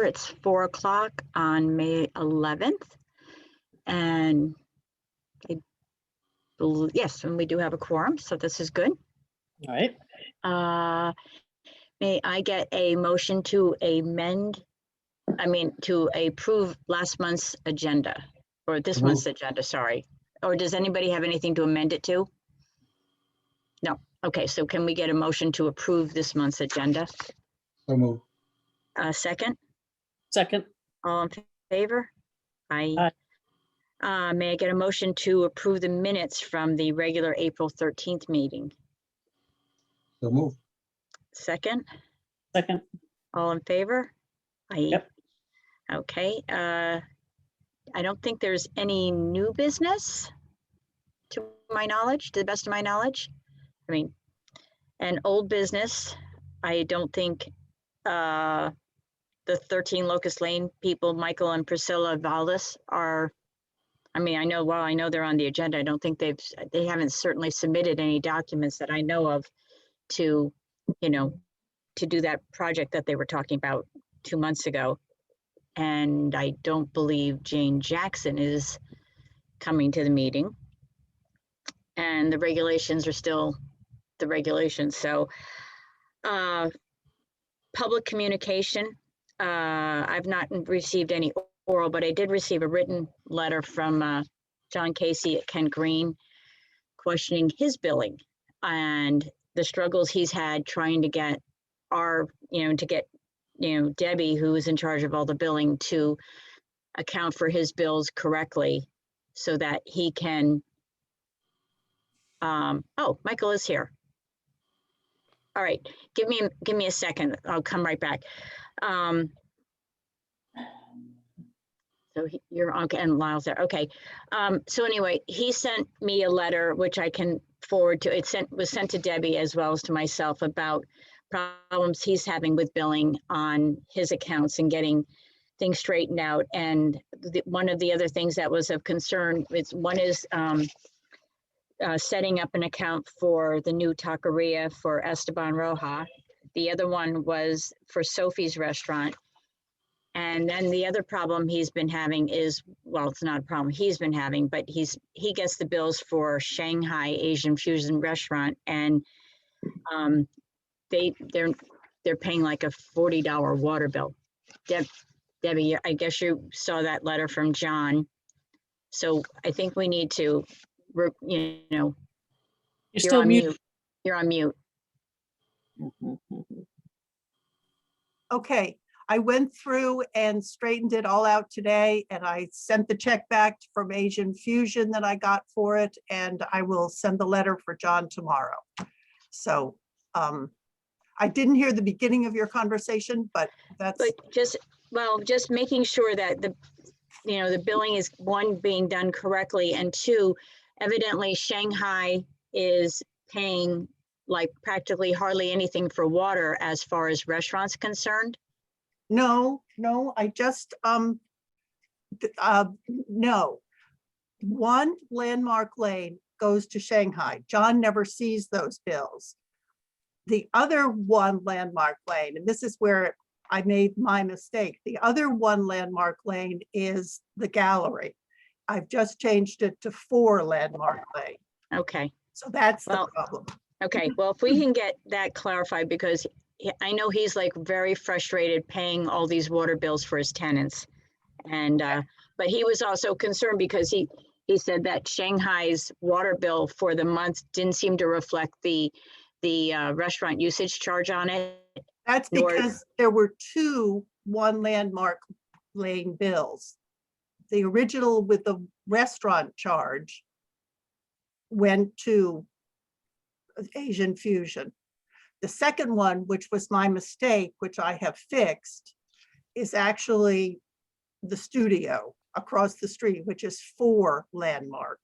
It's 4 o'clock on May 11th. And yes, and we do have a quorum, so this is good. All right. May I get a motion to to approve last month's agenda, or this month's agenda, sorry. Or does anybody have anything to amend it to? No. Okay, so can we get a motion to approve this month's agenda? So moved. Second, Second. all in favor? Aye. May I get a motion to approve the minutes from the regular April 13th meeting? So moved. Second, Second. all in favor? Aye. Yep. Okay, I don't think there's any new business to my knowledge, to the best of my knowledge. I mean, and old business, I don't think the 13 Locust Lane people, Michael and Priscilla Valdes, are, I mean, I know they're on the agenda. I don't think they haven't certainly submitted any documents that I know of to, to do that project that they were talking about 2 months ago. And I don't believe Jane Jackson is coming to the meeting. And the regulations are still the regulations. So public communication, I've not received any oral, but I did receive a written letter from John Casey at Kent Green questioning his billing and the struggles he's had trying to get Debbie, who is in charge of all the billing, to account for his bills correctly so that he can, oh, Michael is here. All right, give me a second. I'll come right back. So you're okay, and Lyle's there. Okay. So anyway, he sent me a letter, which I can forward to. It was sent to Debbie as well as to myself about problems he's having with billing on his accounts and getting things straightened out. And one of the other things that was of concern is setting up an account for the new taqueria for Esteban Roja. The other one was for Sophie's restaurant. And then the other problem he's been having is, well, it's not a problem he's been having, but he gets the bills for Shanghai Asian Fusion Restaurant, and they're paying like a $40 water bill. Debbie, I guess you saw that letter from John. So I think we need to, You're still on muted. You're on mute. Okay, I went through and straightened it all out today, and I sent the check back from Asian Fusion that I got for it, and I will send the letter for John tomorrow. So I didn't hear the beginning of your conversation, but that's. But just making sure that the billing is, one, being done correctly, and two, evidently Shanghai is paying like practically hardly anything for water as far as restaurants concerned. No, I just, no. One Landmark Lane goes to Shanghai. John never sees those bills. The other one Landmark Lane, and this is where I made my mistake. The other one Landmark Lane is the gallery. I've just changed it to 4 Landmark Lane. Okay. So that's the problem. Okay, well, if we can get that clarified, because I know he's like very frustrated paying all these water bills for his tenants. And, but he was also concerned because he said that Shanghai's water bill for the month didn't seem to reflect the restaurant usage charge on it. That's because there were 2 one Landmark Lane bills. The original with the restaurant charge went to Asian Fusion. The second one, which was my mistake, which I have fixed, is actually the studio across the street, which is 4 Landmark.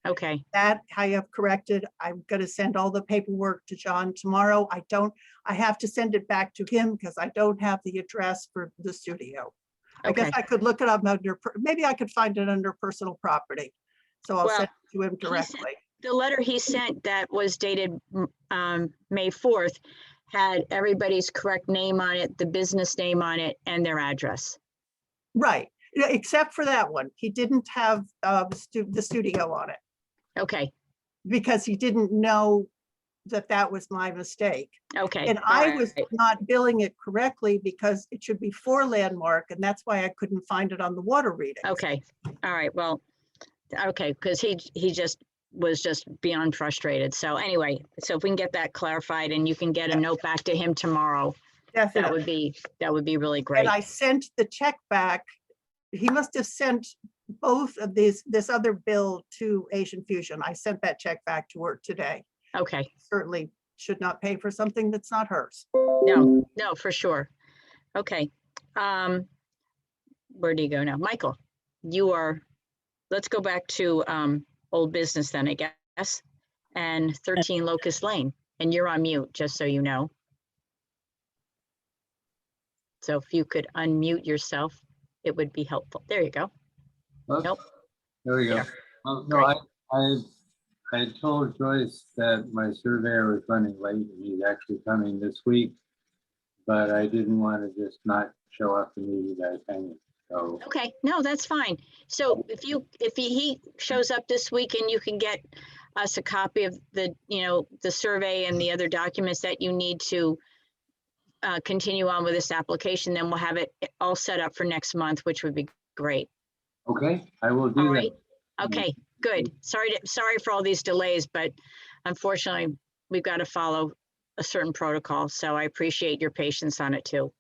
Okay. That I have corrected. I'm going to send all the paperwork to John tomorrow. I have to send it back to him because I don't have the address for the studio. I guess I could look it up under, maybe I could find it under personal property. So I'll send it to him directly. The letter he sent that was dated May 4th had everybody's correct name on it, the business name on it, and their address. Right, yeah, except for that one. He didn't have the studio on it Okay, because he didn't know that that was my mistake. okay. And all I was right. not billing it correctly because it should be for Landmark, and that's why I couldn't find it on the water reading. Okay, all right, well, okay, because he just was just beyond frustrated. So anyway, so if we can get that clarified and you can get a Yeah. note back to him tomorrow, that Definitely. would be really great. And I sent the check back. He must have sent both of this other bill to Asian Fusion. I sent that check back to her today. Okay, Certainly should not pay for something that's not hers. no, for sure. Okay. Where do you go now? Michael, let's go back to old business then, I guess. And 13 Locust Lane, and you're on mute, just so you know. So if you could unmute yourself, it would be helpful. There you go. Oops, Nope. There we go. There. Well, no, I told Joyce that my surveyor was running late and he's actually coming this week. But I didn't want to just not show up and leave you guys hanging. So, Okay, no, that's fine. So if he shows up this week and you can get us a copy of the, the survey and the other documents that you need to continue on with this application, then we'll have it all set up for next month, which would be great. okay, I will All do right. that. Okay, good. Sorry for all these delays, but unfortunately, we've got to follow a certain protocol. So I appreciate your patience on it too.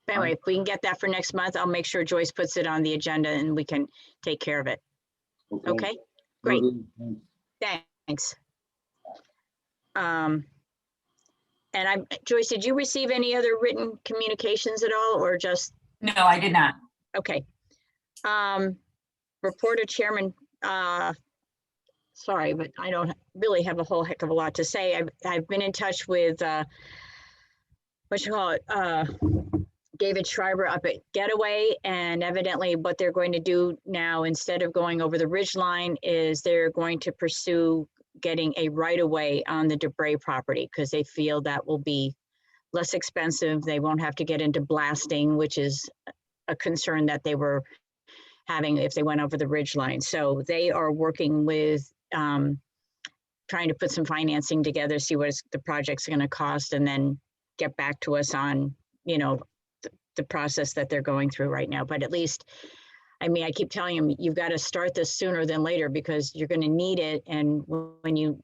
But anyway, if we can get that for next month, I'll make sure Joyce puts it on the agenda and we can take care of it. Okay, great. Will do. Thanks. Thanks. And Joyce, did you receive any other written communications at all or just, No, I did not. okay. Report of Chairman, sorry, but I don't really have a whole heck of a lot to say. I've been in touch with, David Schreiber up at Getaway, and evidently what they're going to do now, instead of going over the ridge line, is they're going to pursue getting a right-of-way on the Debray property because they feel that will be less expensive. They won't have to get into blasting, which is a concern that they were having if they went over the ridge line. So they are working with trying to put some financing together, see what the project's going to cost, and then get back to us on, the process that they're going through right now. But at least, I mean, I keep telling them, you've got to start this sooner than later because you're going to need it. And when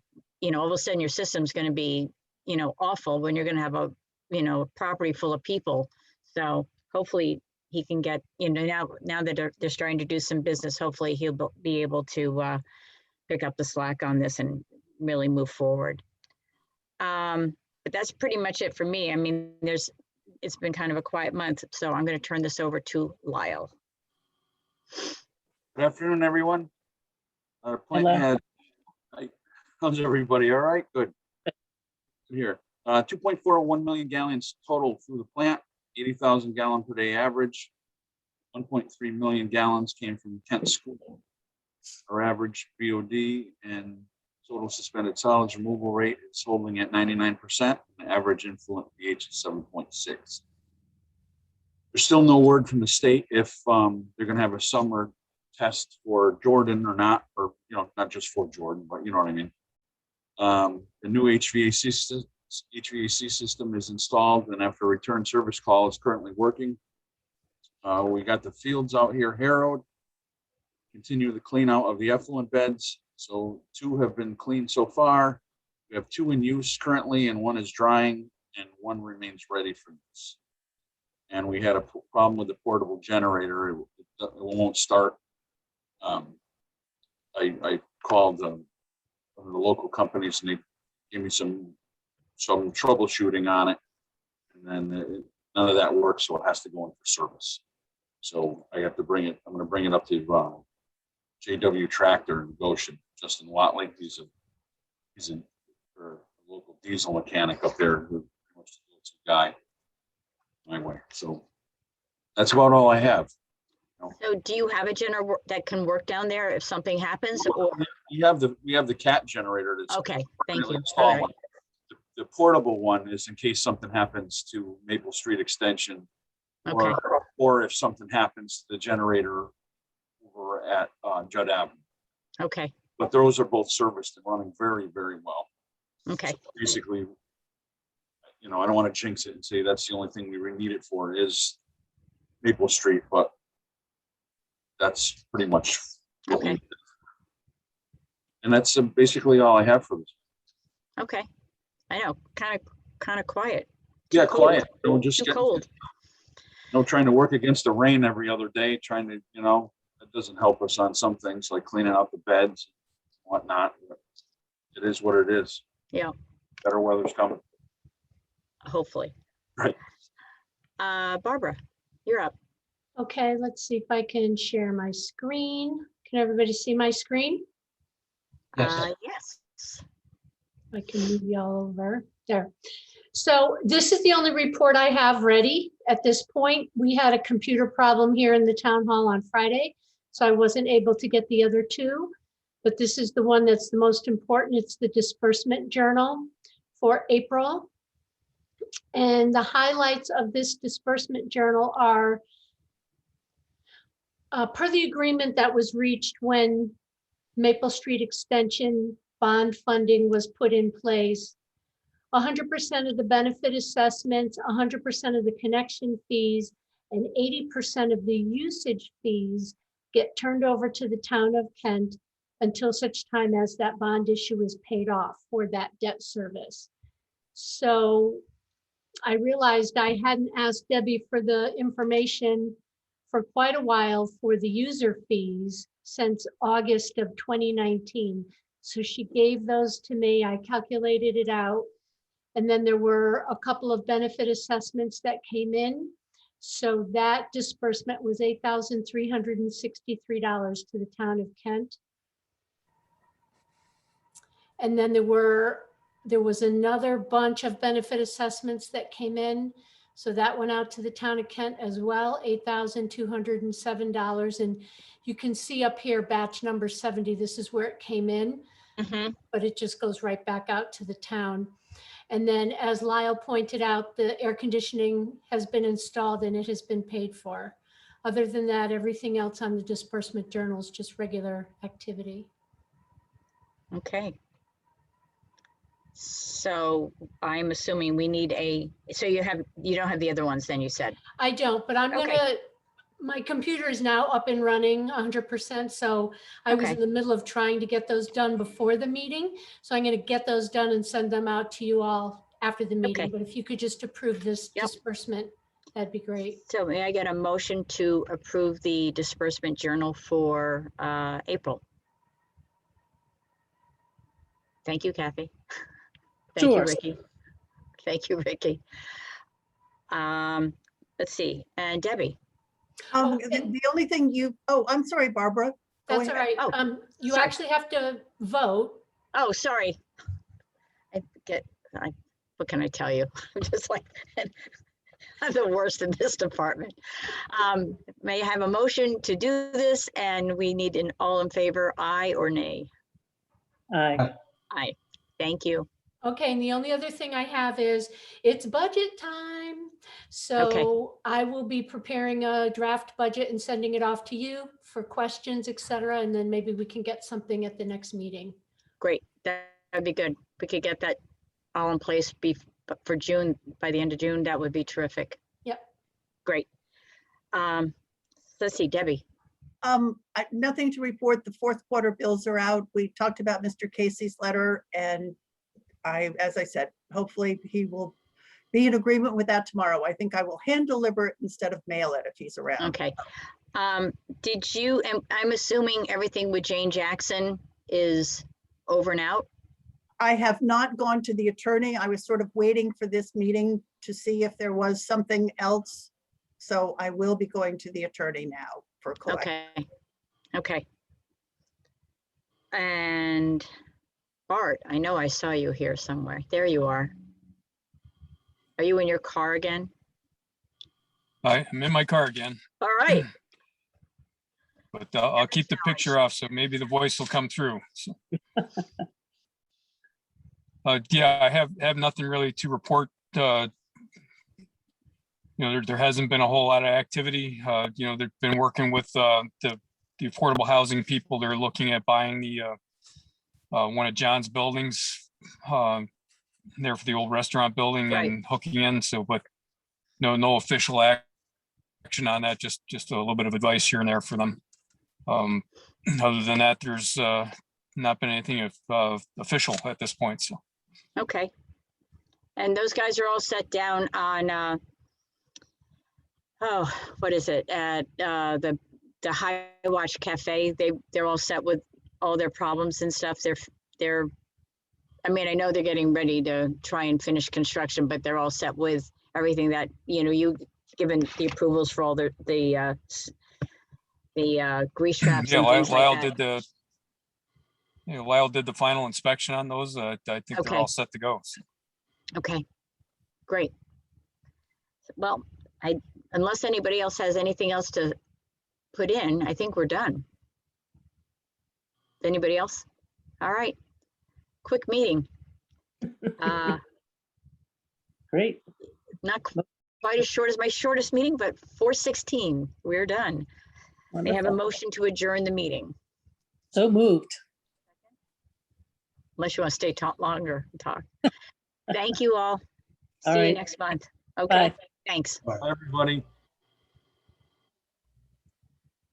all of a sudden your system's going to be, awful when you're going to have a property full of people. So hopefully he can get, now that they're starting to do some business, hopefully he'll be able to pick up the slack on this and really move forward. But that's pretty much it for me. I mean, it's been kind of a quiet month, so I'm going to turn this over to Lyle. Good afternoon, everyone. Our plant Hello. head. Hi. How's everybody? All right, good. Here, 2.401 million gallons total through the plant, 80,000 gallon per day average. 1.3 million gallons came from Kent School. Our average BOD and total suspended solids removal rate is holding at 99%. The average influent pH is 7.6. There's still no word from the state if they're going to have a summer test for Jordan or not, or not just for Jordan, but you know what I mean. The new HVAC system is installed, and after a return service call is currently working. We got the fields out here harrowed. Continue the clean out of the effluent beds. So 2 have been cleaned so far. We have 2 in use currently, and 1 is drying, and 1 remains ready for use. And we had a problem with the portable generator. It won't start. I called the local companies, and they gave me some troubleshooting on it. And then none of that works, so it has to go in for service. So I have to bring it. I'm going to bring it up to JW Tractor in Goshen. Justin Watley, he's a local diesel mechanic up there, who wants to do guy. Anyway, so that's about all I have. So do you have a generator that can work down there if something happens, or? We have the cat generator that's Okay, thank currently you. installed. All right. the portable one is in case something happens to Maple Street Extension. Okay. Or if something happens to the generator over at Judd Avenue. Okay, But those are both serviced and running very, very well. okay, So basically, you know, I don't want to jinx it and say that's the only thing we really need it for is Maple Street, but that's pretty much what we Okay. need. And that's basically all I have for this. okay. I know, kind of quiet, Yeah, cold. quiet. Don't just too get, cold. no trying to work against the rain every other day, trying to, you know, it doesn't help us on some things like cleaning out the beds, whatnot. But it is what it is. Yeah. Better weather's coming. Hopefully. Right. Barbara, you're up. Okay, let's see if I can share my screen. Can everybody see my screen? Yes. I can move y'all over there. So this is the only report I have ready at this point. We had a computer problem here in the town hall on Friday, so I wasn't able to get the other two. But this is the one that's the most important. It's the disbursement journal for April. And the highlights of this disbursement journal are per the agreement that was reached when Maple Street Extension bond funding was put in place. 100% of the benefit assessments, 100% of the connection fees, and 80% of the usage fees get turned over to the town of Kent until such time as that bond issue is paid off for that debt service. So I realized I hadn't asked Debbie for the information for quite a while for the user fees since August of 2019. So she gave those to me. I calculated it out. And then there were a couple of benefit assessments that came in. So that disbursement was $8,363 to the town of Kent. And then there was another bunch of benefit assessments that came in. So that went out to the town of Kent as well, $8,207. And you can see up here, batch number 70, this is where it came in, but it just goes right back out to the town. And then as Lyle pointed out, the air conditioning has been installed and it has been paid for. Other than that, everything else on the disbursement journal is just regular activity. Okay. So I'm assuming we need so you don't have the other ones then, you said? I don't, but I'm Okay. gonna, my computer is now up and running 100%. So I was Okay. in the middle of trying to get those done before the meeting. So I'm gonna get those done and send them out to you all after the meeting. Okay. But if you could just approve this Yep. disbursement, that'd be great. So may I get a motion to approve the disbursement journal for April? Thank you, Kathy. Thank you, Sure. Ricky. Thank you, Ricky. Let's see, and Debbie. The only thing I'm sorry, Barbara. Go That's all ahead. right. Oh, You sorry. actually have to vote. Oh, sorry. What can I tell you? I'm just like, I'm the worst in this department. May I have a motion to do this? And we need an all in favor, aye or nay? Aye. Aye. Thank you. Okay, and the only other thing I have is it's budget time. So I will be preparing a draft budget and sending it off to you for questions, et cetera. And then maybe we can get something at the next meeting. Great. That'd be good. We could get that all in place for June, by the end of June. That would be terrific. Yep. Great. Let's see, Debbie. Nothing to report. The fourth quarter bills are out. We talked about Mr. Casey's letter, and as I said, hopefully he will be in agreement with that tomorrow. I think I will hand deliver it instead of mail it if he's around. Okay. Did you, and I'm assuming everything with Jane Jackson is over and out? I have not gone to the attorney. I was sort of waiting for this meeting to see if there was something else. So I will be going to the attorney now for collect. Okay. Okay. And Bart, I know I saw you here somewhere. There you are. Are you in your car again? I'm in my car again, All right. but I'll keep the picture off, so maybe the voice will come through. So. Yeah, I have nothing really to report. There hasn't been a whole lot of activity. They've been working with the affordable housing people. They're looking at buying the one of John's buildings there for the old restaurant building Right. and hooking in. So, but no official action on that. Just a little bit of advice here and there for them. Other than that, there's not been anything official at this point. So. Okay. And those guys are all set down on, what is it? At the High Watch Cafe. They're all set with all their problems and stuff. I mean, I know they're getting ready to try and finish construction, but they're all set with everything that, you given the approvals for all the grease traps Yeah, and things Lyle like that. did Lyle did the final inspection on those. I think Okay. they're all set to go. So. Okay, great. Well, unless anybody else has anything else to put in, I think we're done. Anybody else? All right, quick meeting. Great. Not quite as short as my shortest meeting, but 4:16, we're done. May I have a Wonderful. motion to adjourn the meeting, So moved. unless you want to stay longer and talk. Thank you all. All See you right. next month. Okay, Bye. thanks. Bye, everybody.